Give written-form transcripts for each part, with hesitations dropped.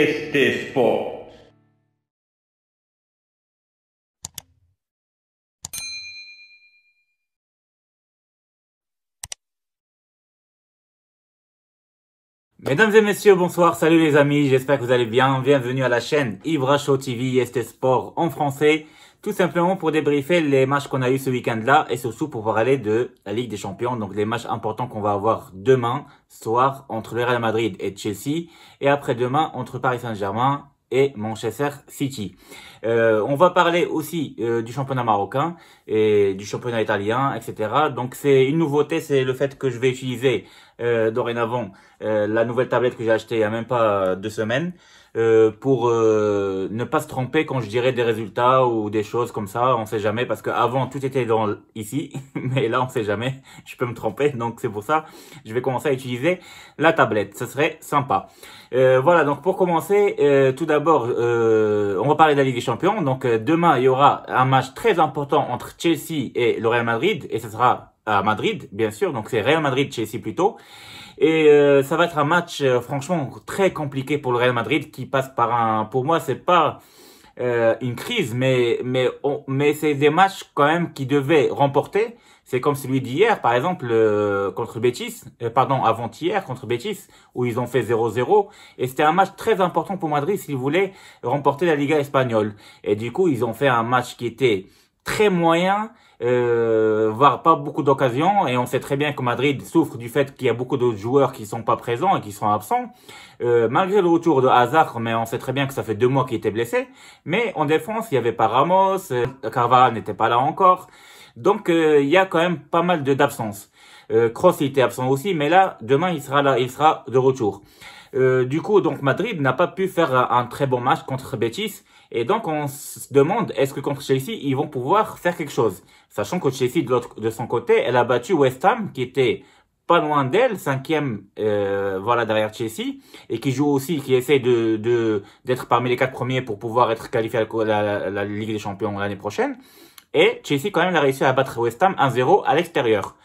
este Sport. Mesdames et messieurs, bonsoir, salut les amis, j'espère que vous allez bien. Bienvenue à la chaîne Ibra Show TV ST Sport en français. Tout simplement pour débriefer les matchs qu'on a eu ce week-end-là et surtout pour parler de la Ligue des Champions. Donc les matchs importants qu'on va avoir demain soir entre le Real Madrid et Chelsea et après-demain entre Paris Saint-Germain et Manchester City. On va parler aussi du championnat marocain et du championnat italien, etc. Donc c'est une nouveauté, c'est le fait que je vais utiliser dorénavant la nouvelle tablette que j'ai achetée il y a même pas 2 semaines pour ne pas se tromper quand je dirais des résultats ou des choses comme ça. On sait jamais parce qu'avant tout était ici, mais là on sait jamais. Je peux me tromper, donc c'est pour ça je vais commencer à utiliser la tablette. Ce serait sympa. Voilà, donc pour commencer, tout d'abord, on va parler de la Ligue des Champions. Donc demain, il y aura un match très important entre Chelsea et le Real Madrid, et ce sera à Madrid, bien sûr. Donc c'est Real Madrid-Chelsea plutôt. Et ça va être un match franchement très compliqué pour le Real Madrid qui passe par pour moi, c'est pas une crise, mais c'est des matchs quand même qui devaient remporter. C'est comme celui d'hier, par exemple, contre Betis, pardon, avant-hier contre Betis, où ils ont fait 0-0. Et c'était un match très important pour Madrid s'ils voulaient remporter la Liga espagnole. Et du coup, ils ont fait un match qui était très moyen, voire pas beaucoup d'occasions. Et on sait très bien que Madrid souffre du fait qu'il y a beaucoup d'autres joueurs qui sont pas présents et qui sont absents. Malgré le retour de Hazard, mais on sait très bien que ça fait 2 mois qu'il était blessé. Mais en défense, il y avait pas Ramos, Carvajal n'était pas là encore. Donc il y a quand même pas mal d'absences. Kroos il était absent aussi, mais là demain il sera là, il sera de retour. Du coup donc Madrid n'a pas pu faire un très bon match contre Betis et donc on se demande est-ce que contre Chelsea ils vont pouvoir faire quelque chose, sachant que Chelsea de son côté elle a battu West Ham qui était pas loin d'elle, cinquième voilà derrière Chelsea et qui joue aussi, qui essaie d'être parmi les 4 premiers pour pouvoir être qualifié à la Ligue des Champions l'année prochaine. Et Chelsea quand même a réussi à battre West Ham 1-0 à l'extérieur.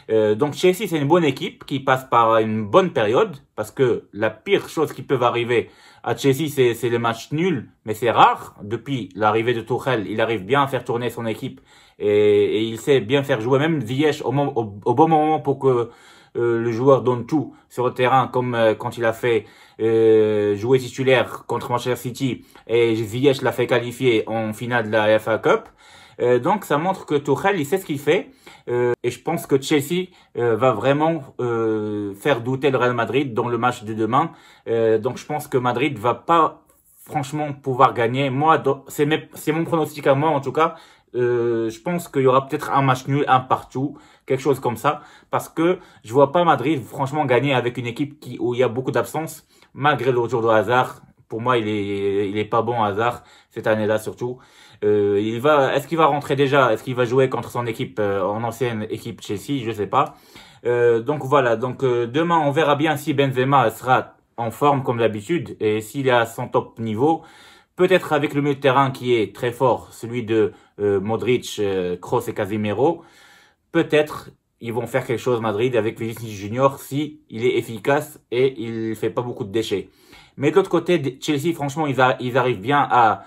Donc Chelsea c'est une bonne équipe qui passe par une bonne période parce que la pire chose qui peut arriver à Chelsea c'est les matchs nuls, mais c'est rare. Depuis l'arrivée de Tuchel, il arrive bien à faire tourner son équipe et il sait bien faire jouer même Ziyech au bon moment pour que le joueur donne tout sur le terrain comme quand il a fait jouer titulaire contre Manchester City et Ziyech l'a fait qualifier en finale de la FA Cup. Donc ça montre que Tuchel il sait ce qu'il fait et je pense que Chelsea va vraiment faire douter le Real Madrid dans le match de demain. Donc je pense que Madrid va pas franchement pouvoir gagner. Moi c'est mon pronostic à moi en tout cas. Je pense qu'il y aura peut-être un match nul, un partout, quelque chose comme ça, parce que je vois pas Madrid franchement gagner avec une équipe où il y a beaucoup d'absence, malgré le retour de Hazard. Pour moi, il est pas bon Hazard cette année-là surtout. Est-ce qu'il va rentrer déjà? Est-ce qu'il va jouer contre son équipe, en ancienne équipe Chelsea? Je sais pas. Donc voilà. Donc demain, on verra bien si Benzema sera en forme comme d'habitude et s'il est à son top niveau. Peut-être avec le milieu de terrain qui est très fort, celui de Modric, Kroos et Casemiro. Peut-être ils vont faire quelque chose Madrid avec Vinicius Junior si il est efficace et il fait pas beaucoup de déchets. Mais de l'autre côté, Chelsea, franchement, ils arrivent bien à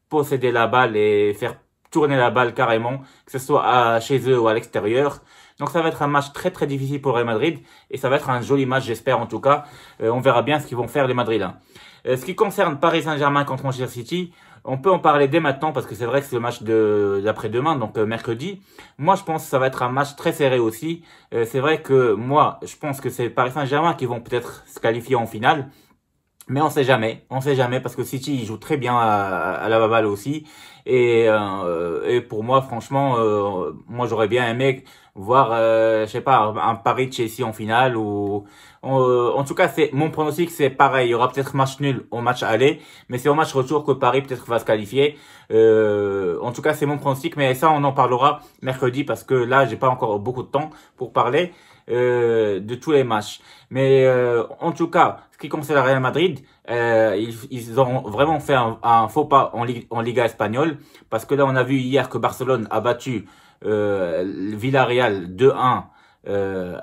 posséder la balle et faire tourner la balle carrément, que ce soit chez eux ou à l'extérieur. Donc ça va être un match très très difficile pour Real Madrid et ça va être un joli match, j'espère en tout cas. On verra bien ce qu'ils vont faire les Madrilènes. Ce qui concerne Paris Saint-Germain contre Manchester City, on peut en parler dès maintenant parce que c'est vrai que c'est le match d'après-demain, donc mercredi. Moi, je pense que ça va être un match très serré aussi. C'est vrai que moi, je pense que c'est Paris Saint-Germain qui vont peut-être se qualifier en finale. Mais on sait jamais parce que City il joue très bien à la balle aussi et pour moi franchement moi j'aurais bien aimé voir je sais pas un Paris Chelsea en finale ou en tout cas c'est mon pronostic c'est pareil, il y aura peut-être match nul au match aller mais c'est au match retour que Paris peut-être va se qualifier. En tout cas c'est mon pronostic mais ça on en parlera mercredi parce que là j'ai pas encore beaucoup de temps pour parler de tous les matchs. Mais en tout cas, ce qui concerne le Real Madrid, ils ont vraiment fait un faux pas en Liga espagnole parce que là on a vu hier que Barcelone a battu Villarreal 2-1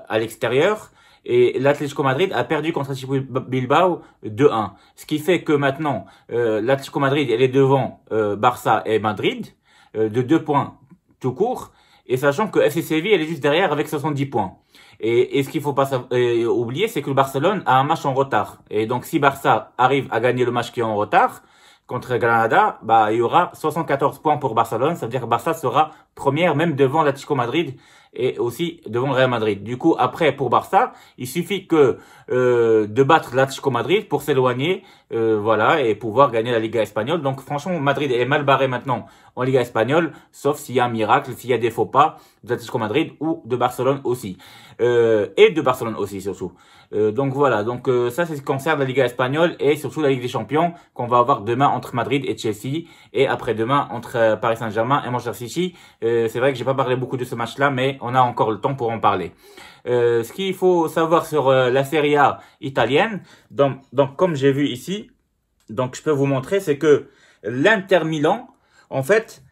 à l'extérieur Et l'Atlético Madrid a perdu contre l'Athletic Bilbao 2-1. Ce qui fait que maintenant, l'Atlético Madrid, elle est devant Barça et Madrid de 2 points tout court. Et sachant que FC Séville, elle est juste derrière avec 70 points. Et ce qu'il faut pas oublier, c'est que le Barcelone a un match en retard. Et donc, si Barça arrive à gagner le match qui est en retard, contre Granada, bah, il y aura 74 points pour Barcelone. Ça veut dire que Barça sera première, même devant l'Atlético Madrid et aussi devant le Real Madrid. Du coup, après, pour Barça, il suffit que de battre l'Atlético Madrid pour s'éloigner, voilà, et pouvoir gagner la Liga espagnole. Donc, franchement, Madrid est mal barré maintenant en Liga espagnole, sauf s'il y a un miracle, s'il y a des faux pas de l'Atlético Madrid ou de Barcelone aussi. Et de Barcelone aussi, surtout. Donc voilà, donc ça c'est ce qui concerne la Liga espagnole et surtout la Ligue des Champions qu'on va avoir demain entre Madrid et Chelsea et après-demain entre Paris Saint-Germain et Manchester City. C'est vrai que j'ai pas parlé beaucoup de ce match-là, mais on a encore le temps pour en parler. Ce qu'il faut savoir sur la Serie A italienne, donc comme j'ai vu ici, donc je peux vous montrer, c'est que l'Inter Milan, en fait,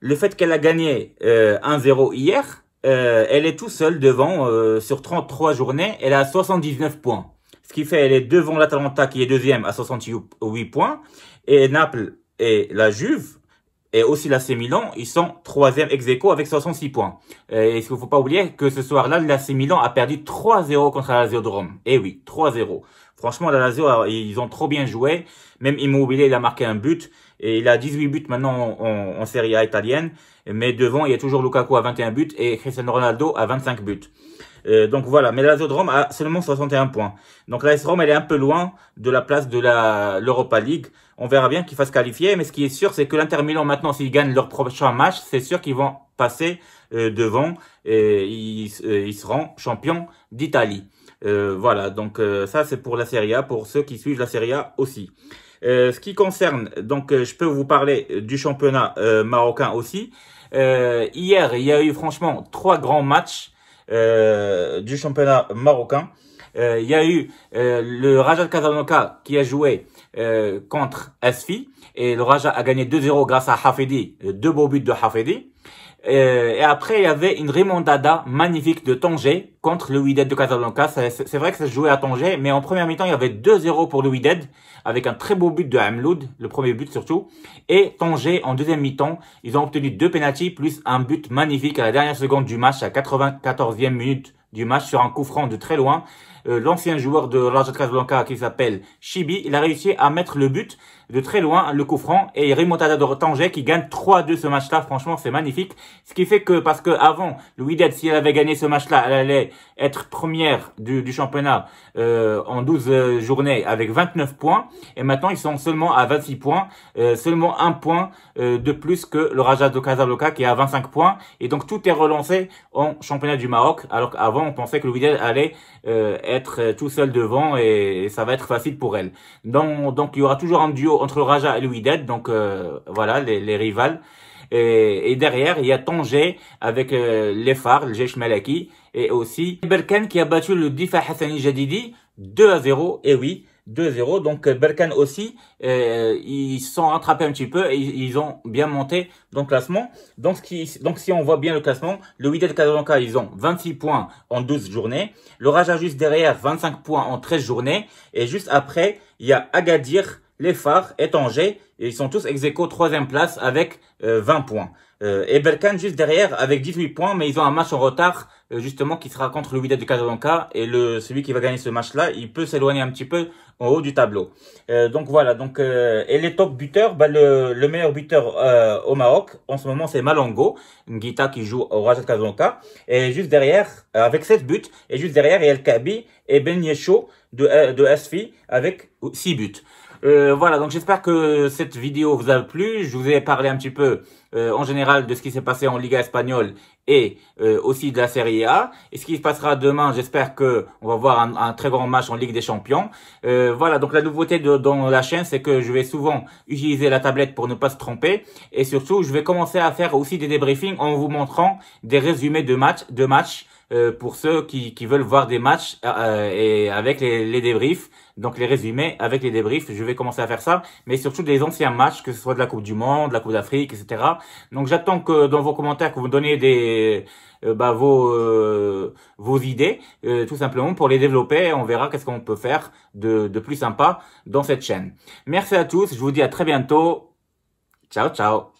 le fait qu'elle a gagné 1-0 hier, elle est tout seule devant, sur 33 journées, elle a 79 points. Ce qui fait, elle est devant l'Atalanta qui est deuxième à 68 points. Et Naples et la Juve, et aussi l'AC Milan, ils sont troisième ex-aequo avec 66 points. Et ce qu'il ne faut pas oublier, que ce soir-là, l'AC Milan a perdu 3-0 contre la Lazio de Rome. Eh oui, 3-0. Franchement, la Lazio, ils ont trop bien joué. Même Immobile, il a marqué un but. Et il a 18 buts maintenant en Serie A italienne. Mais devant, il y a toujours Lukaku à 21 buts et Cristiano Ronaldo à 25 buts. Donc voilà, mais la Lazio de Rome a seulement 61 points. Donc la AS Rome, elle est un peu loin de la place de l'Europa League. On verra bien qu'ils fassent qualifier, mais ce qui est sûr, c'est que l'Inter Milan, maintenant, s'ils gagnent leur prochain match, c'est sûr qu'ils vont passer devant et ils seront champions d'Italie. Voilà, donc ça c'est pour la Serie A, pour ceux qui suivent la Serie A aussi. Ce qui concerne, donc je peux vous parler du championnat marocain aussi. Hier, il y a eu franchement 3 grands matchs du championnat marocain. Il y a eu le Raja de Casablanca qui a joué contre Asfi et le Raja a gagné 2-0 grâce à Hafidi, 2 beaux buts de Hafidi. Et après, il y avait une remontada magnifique de Tanger contre le Wydad de Casablanca. C'est vrai que ça se jouait à Tanger, mais en première mi-temps, il y avait 2-0 pour le Wydad, avec un très beau but de Hamloud, le premier but surtout. Et Tanger, en deuxième mi-temps, ils ont obtenu 2 pénaltys plus un but magnifique à la dernière seconde du match, à 94e minute du match, sur un coup franc de très loin. L'ancien joueur de Raja de Casablanca qui s'appelle Chibi, il a réussi à mettre le but de très loin, le coup franc, et remontada de Tanger qui gagne 3-2 ce match-là. Franchement, c'est magnifique. Ce qui fait que, parce que avant, le Wydad, si elle avait gagné ce match-là, elle allait être première du championnat en 12 journées avec 29 points. Et maintenant, ils sont seulement à 26 points, seulement 1 point de plus que le Raja de Casablanca qui est à 25 points. Et donc, tout est relancé en championnat du Maroc, alors qu'avant, on pensait que le Wydad allait être tout seul devant et ça va être facile pour elle. Donc, il y aura toujours un duo entre le Raja et le Wydad, donc voilà, les rivales. Et derrière, il y a Tanger avec les phares, le Jeish Malaki, et aussi Berkane qui a battu le Difa Hassani Jadidi 2-0, et oui, 2-0. Donc Berkane aussi, ils se sont rattrapés un petit peu et ils ont bien monté dans le classement. Donc si on voit bien le classement, le Wydad Casablanca, ils ont 26 points en 12 journées. Le Raja juste derrière, 25 points en 13 journées. Et juste après, il y a Agadir, les phares et Tanger, et ils sont tous ex-aequo 3e place avec 20 points. Et Berkane juste derrière avec 18 points, mais ils ont un match en retard justement qui sera contre le Wydad de Casablanca, et celui qui va gagner ce match-là, il peut s'éloigner un petit peu en haut du tableau. Donc voilà, et les top buteurs, bah, le meilleur buteur au Maroc en ce moment c'est Malongo, Nguita qui joue au Raja de Casablanca, et juste derrière avec 7 buts, et juste derrière il y a El Kabi et Ben Yesho de Asfi avec 6 buts. Voilà, donc j'espère que cette vidéo vous a plu. Je vous ai parlé un petit peu en général de ce qui s'est passé en Liga espagnole et aussi de la Serie A. Et ce qui se passera demain, j'espère que on va voir un très grand match en Ligue des Champions. Voilà, donc la nouveauté dans la chaîne, c'est que je vais souvent utiliser la tablette pour ne pas se tromper. Et surtout, je vais commencer à faire aussi des débriefings en vous montrant des résumés de matchs pour ceux qui veulent voir des matchs et avec les débriefs, donc les résumés avec les débriefs. Je vais commencer à faire ça, mais surtout des anciens matchs, que ce soit de la Coupe du Monde, de la Coupe d'Afrique, etc. Donc j'attends que dans vos commentaires que vous donniez vos idées, tout simplement pour les développer. On verra qu'est-ce qu'on peut faire de plus sympa dans cette chaîne. Merci à tous, je vous dis à très bientôt. Ciao, ciao.